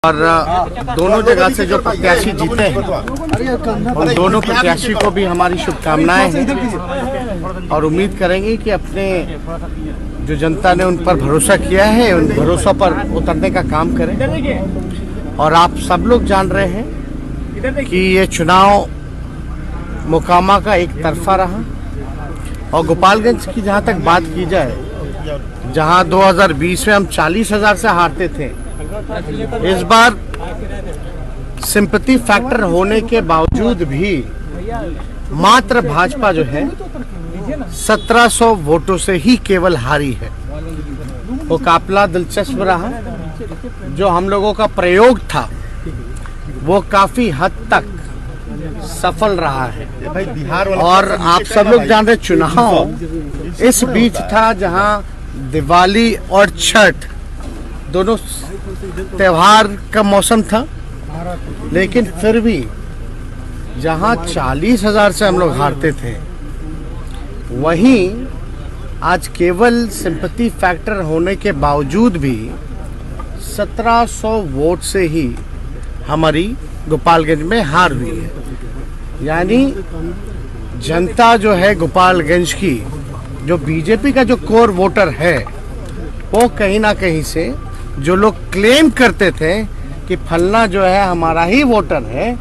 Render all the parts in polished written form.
और दोनों जगह से जो प्रत्याशी जीते हैं उन दोनों प्रत्याशी को भी हमारी शुभकामनाएं हैं और उम्मीद करेंगे कि अपने जो जनता ने उन पर भरोसा किया है उन भरोसा पर उतरने का काम करें। और आप सब लोग जान रहे हैं कि ये चुनाव मोकामा का एक तरफा रहा और गोपालगंज की जहां तक बात की जाए, जहां 2020 में हम 40,000 से हारते थे, इस बार सिंपैथी फैक्टर होने के बावजूद भी मात्र भाजपा जो है 1700 वोटों से ही केवल हारी है। वो काफिला दिलचस्प रहा। जो हम लोगों का प्रयोग था वो काफी हद तक सफल रहा है। और आप सब लोग जान रहे चुनाव इस बीच था जहां दिवाली और छठ दोनों त्योहार का मौसम था, लेकिन फिर भी जहां 40,000 से हम लोग हारते थे, वहीं आज केवल सिंपैथी फैक्टर होने के बावजूद भी 1700 वोट से ही हमारी गोपालगंज में हार हुई है। यानी जनता जो है गोपालगंज की, जो बीजेपी का जो कोर वोटर है, वो कहीं ना कहीं से जो लोग क्लेम करते थे कि फलना जो है हमारा ही वोटर है,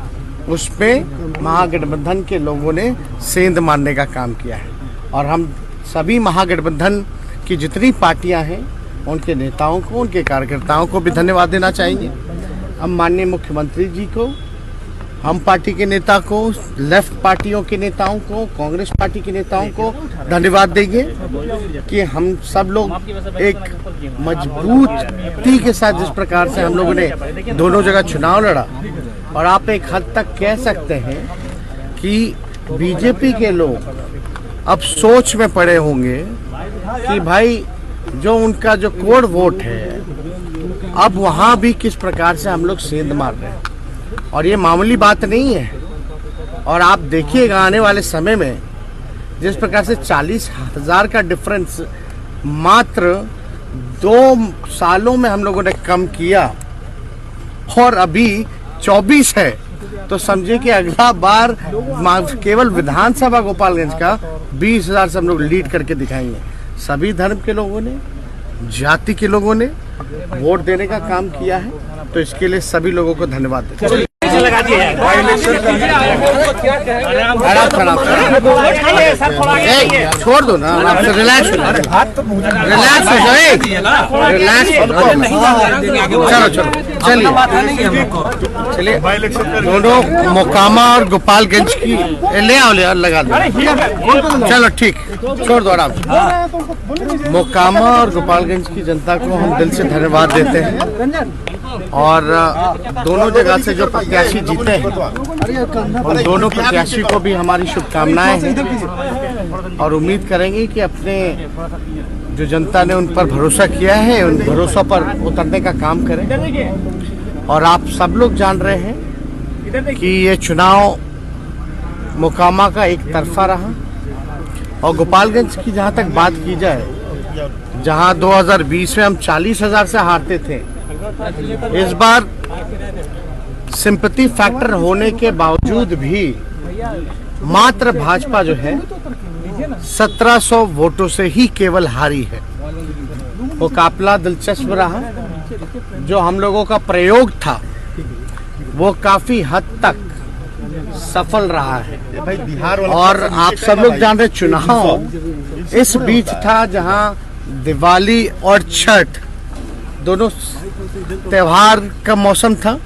उस पे महागठबंधन के लोगों ने सेंध मारने का काम किया है। और हम सभी महागठबंधन की जितनी पार्टियां हैं उनके नेताओं को, उनके कार्यकर्ताओं को भी धन्यवाद देना चाहेंगे। हम माननीय मुख्यमंत्री जी को, हम पार्टी के नेता को, लेफ्ट पार्टियों के नेताओं को, कांग्रेस पार्टी के नेताओं को धन्यवाद देंगे कि हम सब लोग एक मजबूती के साथ जिस प्रकार से हम लोगों ने दोनों जगह चुनाव लड़ा। और आप एक हद तक कह सकते हैं कि बीजेपी के लोग अब सोच में पड़े होंगे कि भाई जो उनका जो कोर वोट है, अब वहां भी किस प्रकार से हम लोग सेंध मार रहे हैं। और ये मामूली बात नहीं है। और आप देखिएगा आने वाले समय में जिस प्रकार से 40,000 का डिफरेंस मात्र 2 सालों में हम लोगों ने कम किया और अभी 24 है, तो समझिए कि अगला बार केवल विधानसभा गोपालगंज का 20,000 से हम लोग लीड करके दिखाएंगे। सभी धर्म के लोगों ने, जाति के लोगों ने वोट देने का काम किया है, तो इसके लिए सभी लोगों को धन्यवाद देते हैं। छोड़ दो ना, रिलैक्स रिलैक्स हो जाए, रिलैक्स। चलो चलिए दोनों मोकामा और गोपालगंज की ले आओ लगा दो। चलो ठीक, छोड़ दो आराम से। मोकामा और गोपालगंज की जनता को हम दिल से धन्यवाद देते हैं। और दोनों जगह से जो प्रत्याशी जीते हैं उन दोनों प्रत्याशी को भी हमारी शुभकामनाएं हैं और उम्मीद करेंगे कि अपने जो जनता ने उन पर भरोसा किया है उन भरोसा पर उतरने का काम करें। और आप सब लोग जान रहे हैं कि ये चुनाव मोकामा का एक तरफा रहा और गोपालगंज की जहां तक बात की जाए, जहां 2020 में हम 40,000 से हारते थे, इस बार सिंपैथी फैक्टर होने के बावजूद भी मात्र भाजपा जो है 1700 वोटों से ही केवल हारी है। वो काफिला दिलचस्प रहा। जो हम लोगों का प्रयोग था वो काफी हद तक सफल रहा है। और आप सब लोग जान रहे चुनाव इस बीच था जहां दिवाली और छठ दोनों त्योहार का मौसम था,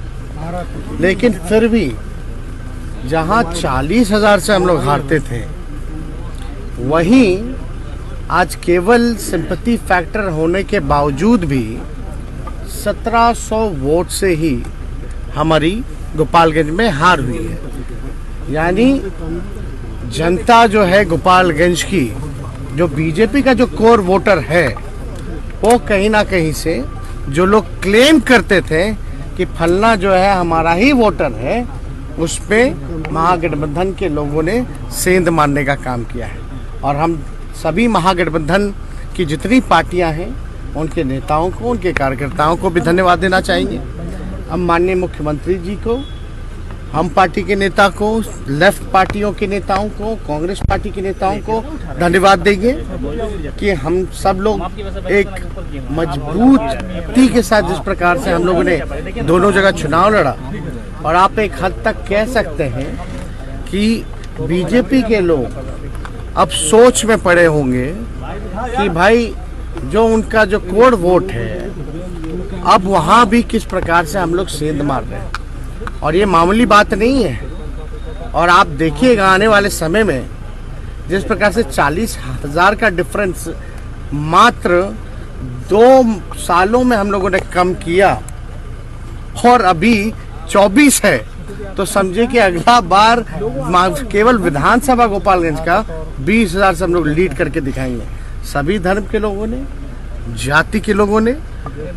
लेकिन फिर भी जहां 40,000 से हम लोग हारते थे, वहीं आज केवल सिंपैथी फैक्टर होने के बावजूद भी 1700 वोट से ही हमारी गोपालगंज में हार हुई है। यानी जनता जो है गोपालगंज की, जो बीजेपी का जो कोर वोटर है, वो कहीं ना कहीं से जो लोग क्लेम करते थे कि फलना जो है हमारा ही वोटर है, उस पे महागठबंधन के लोगों ने सेंध मारने का काम किया है। और हम सभी महागठबंधन की जितनी पार्टियां हैं उनके नेताओं को, उनके कार्यकर्ताओं को भी धन्यवाद देना चाहेंगे। अब माननीय मुख्यमंत्री जी को, हम पार्टी के नेता को, लेफ्ट पार्टियों के नेताओं को, कांग्रेस पार्टी के नेताओं को धन्यवाद देंगे कि हम सब लोग एक मजबूती के साथ जिस प्रकार से हम लोगों ने दोनों जगह चुनाव लड़ा, और आप एक हद तक कह सकते हैं कि बीजेपी के लोग अब सोच में पड़े होंगे कि भाई जो उनका जो कोड वोट है, अब वहाँ भी किस प्रकार से हम लोग सेंध मार रहे हैं। और ये मामूली बात नहीं है। और आप देखिएगा आने वाले समय में जिस प्रकार से 40,000 का डिफरेंस मात्र 2 सालों में हम लोगों ने कम किया, और अभी 24 है, तो समझे कि अगला बार केवल विधानसभा गोपालगंज का 20,000 से हम लोग लीड करके दिखाएंगे। सभी धर्म के लोगों ने, जाति के लोगों ने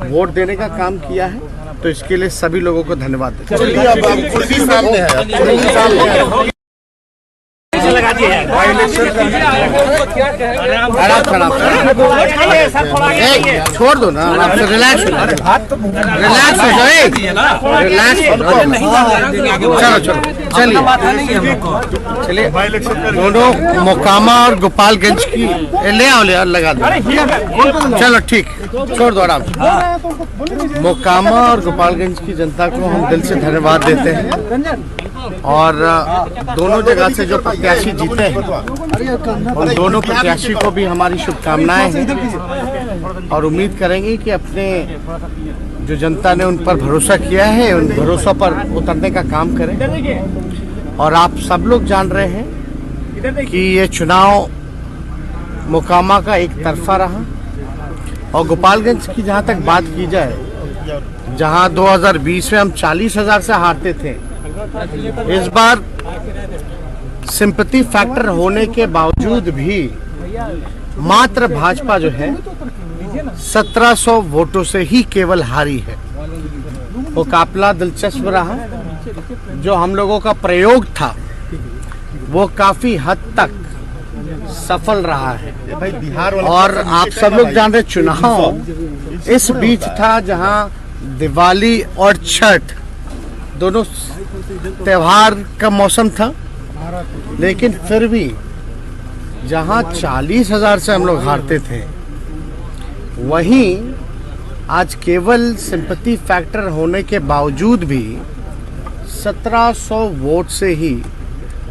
वोट देने का काम किया है, तो इसके लिए सभी लोगों को धन्यवाद देते हैं। चलिए अब कुर्सी सामने है, छोड़ दो ना, रिलैक्स हो जाओ, चलो चलिए दोनों मोकामा और गोपालगंज की ले आओ, लगा दो, चलो ठीक, छोड़ दो आराम से। मोकामा और गोपालगंज की जनता को हम दिल से धन्यवाद देते हैं, और दोनों जगह से जो प्रत्याशी जीते हैं उन दोनों प्रत्याशी को भी हमारी शुभकामनाएं हैं, और उम्मीद करेंगे कि अपने जो जनता ने उन पर भरोसा किया है उन भरोसा पर उतरने का काम करें। और आप सब लोग जान रहे हैं कि ये चुनाव मोकामा का एक तरफा रहा, और गोपालगंज की जहां तक बात की जाए, जहां 2020 में हम 40,000 से हारते थे, इस बार सिंपैथी फैक्टर होने के बावजूद भी मात्र भाजपा जो है 1700 वोटों से ही केवल हारी है। वो काफिला दिलचस्प रहा, जो हम लोगों का प्रयोग था वो काफी हद तक सफल रहा है। और आप सब लोग जान रहे चुनाव इस बीच था जहां दिवाली और छठ दोनों त्योहार का मौसम था, लेकिन फिर भी जहां 40,000 से हम लोग हारते थे, वहीं आज केवल सिंपैथी फैक्टर होने के बावजूद भी 1700 वोट से ही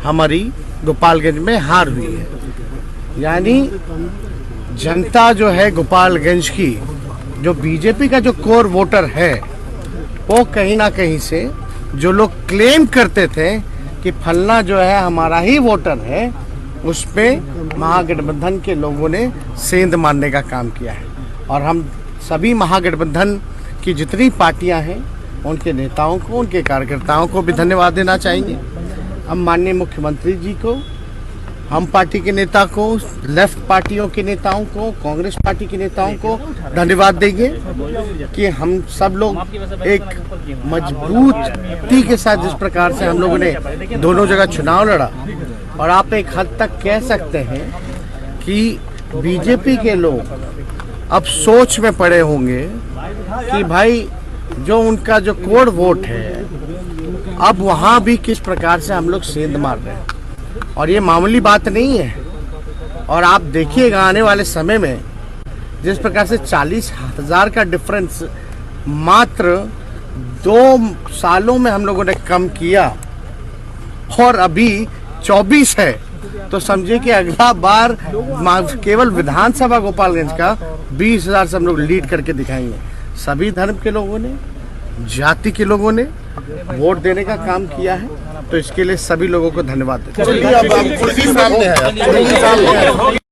हमारी गोपालगंज में हार हुई है। यानी जनता जो है गोपालगंज की, जो बीजेपी का जो कोर वोटर है, वो कहीं ना कहीं से जो लोग क्लेम करते थे कि फलना जो है हमारा ही वोटर है, उस पे महागठबंधन के लोगों ने सेंध मारने का काम किया है। और हम सभी महागठबंधन की जितनी पार्टियां हैं उनके नेताओं को, उनके कार्यकर्ताओं को भी धन्यवाद देना चाहेंगे। हम माननीय मुख्यमंत्री जी को, हम पार्टी के नेता को, लेफ्ट पार्टियों के नेताओं को, कांग्रेस पार्टी के नेताओं को धन्यवाद देंगे कि हम सब लोग एक मजबूती के साथ जिस प्रकार से हम लोगों ने दोनों जगह चुनाव लड़ा, और आप एक हद तक कह सकते हैं कि बीजेपी के लोग अब सोच में पड़े होंगे कि भाई जो उनका जो कोड वोट है, अब वहाँ भी किस प्रकार से हम लोग सेंध मार रहे हैं। और ये मामूली बात नहीं है। और आप देखिएगा आने वाले समय में जिस प्रकार से 40,000 का डिफरेंस मात्र 2 सालों में हम लोगों ने कम किया, और अभी 24 है, तो समझिए कि अगला बार केवल विधानसभा गोपालगंज का 20,000 से हम लोग लीड करके दिखाएंगे। सभी धर्म के लोगों ने, जाति के लोगों ने वोट देने का काम किया है, तो इसके लिए सभी लोगों को धन्यवाद देते हैं। चलिए अब कुर्सी सामने है।